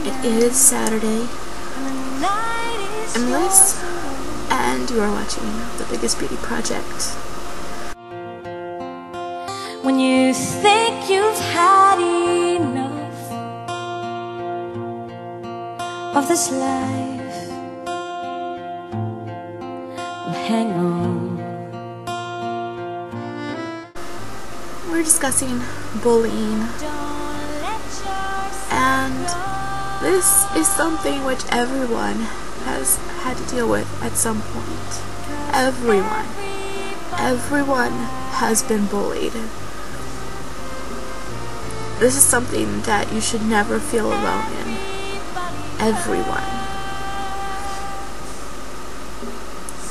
It is Saturday. I'm Liz, and you are watching The Biggest Beauty Project. When you think you've had enough of this life, well, hang on. We're discussing bullying, and this is something which everyone has had to deal with at some point. Everyone has been bullied. This is something that you should never feel alone in. Everyone.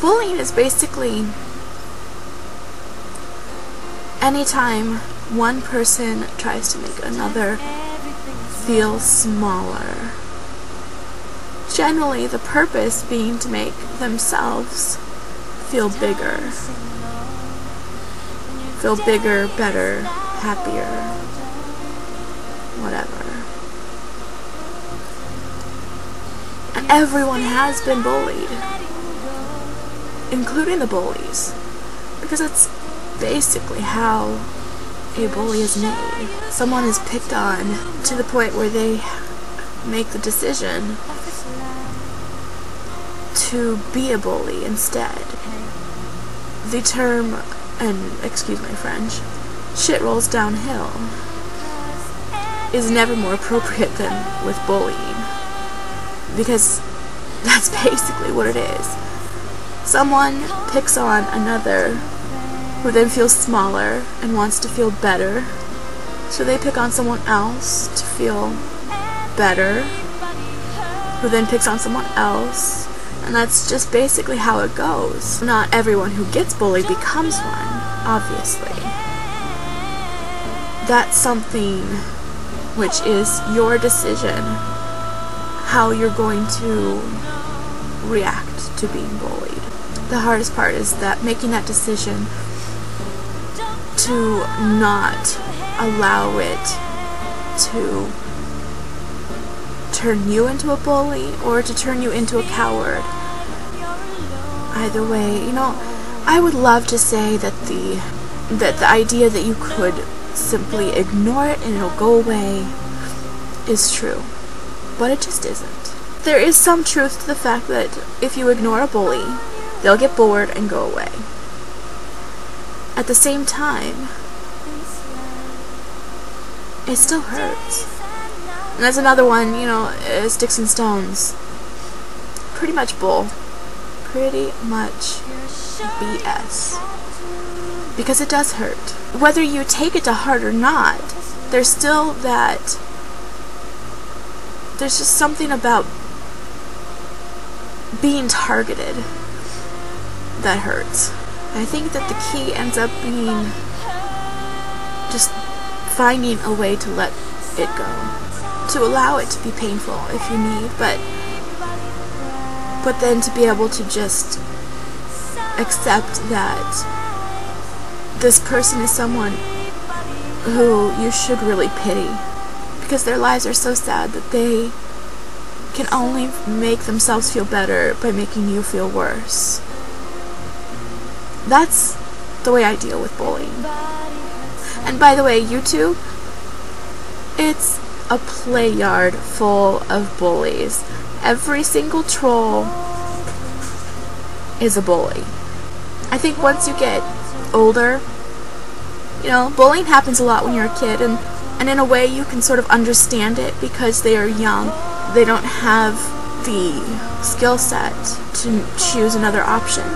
Bullying is basically anytime one person tries to make another feel smaller. Generally, the purpose being to make themselves feel bigger. Feel bigger, better, happier, whatever. And everyone has been bullied, including the bullies, because it's basically how a bully is made. Someone is picked on to the point where they make the decision to be a bully instead. The term, and excuse my French, shit rolls downhill, is never more appropriate than with bullying, because that's basically what it is. Someone picks on another, who then feels smaller and wants to feel better, so they pick on someone else to feel better, who then picks on someone else, and that's just basically how it goes. Not everyone who gets bullied becomes one, obviously. That's something which is your decision, how you're going to react to being bullied. The hardest part is that making that decision to not allow it to turn you into a bully or to turn you into a coward. Either way, you know, I would love to say that the idea that you could simply ignore it and it'll go away is true, but it just isn't. There is some truth to the fact that if you ignore a bully, they'll get bored and go away. At the same time, it still hurts. And that's another one, you know, sticks and stones. Pretty much bull. Pretty much BS. Because it does hurt. Whether you take it to heart or not, there's still that, there's just something about being targeted that hurts. I think that the key ends up being just finding a way to let it go. To allow it to be painful if you need, but then to be able to just accept that this person is someone who you should really pity, because their lives are so sad that they can only make themselves feel better by making you feel worse. That's the way I deal with bullying. And by the way, YouTube, it's a play yard full of bullies. Every single troll is a bully. I think once you get older, you know, bullying happens a lot when you're a kid, and in a way you can sort of understand it because they are young. They don't have the skill set to choose another option.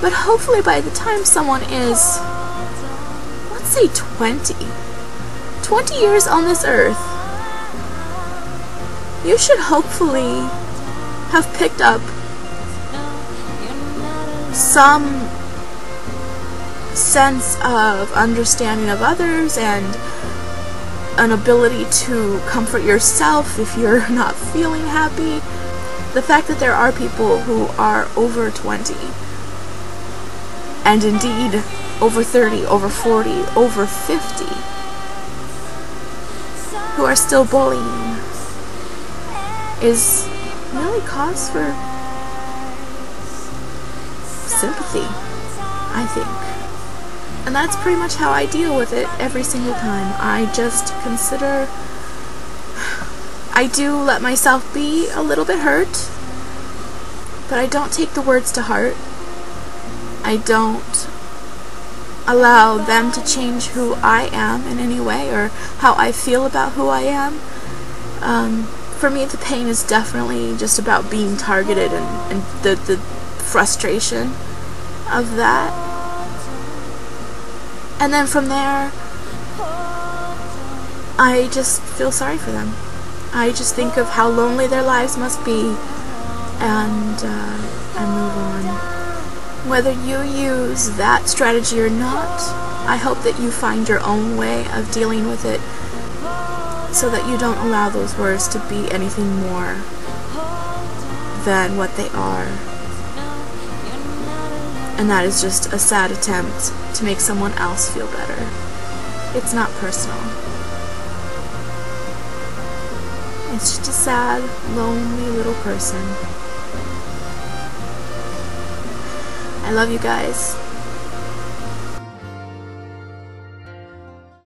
But hopefully by the time someone is, let's say 20 years on this earth, you should hopefully have picked up some sense of understanding of others and an ability to comfort yourself if you're not feeling happy. The fact that there are people who are over 20, and indeed over 30, over 40, over 50, who are still bullying, is really cause for sympathy, I think. And that's pretty much how I deal with it every single time. I just consider, I do let myself be a little bit hurt, but I don't take the words to heart. I don't allow them to change who I am in any way or how I feel about who I am. For me, the pain is definitely just about being targeted and the frustration of that. And then from there, I just feel sorry for them. I just think of how lonely their lives must be, and move on. Whether you use that strategy or not, I hope that you find your own way of dealing with it so that you don't allow those words to be anything more than what they are. And that is just a sad attempt to make someone else feel better. It's not personal. It's just a sad, lonely little person. I love you guys.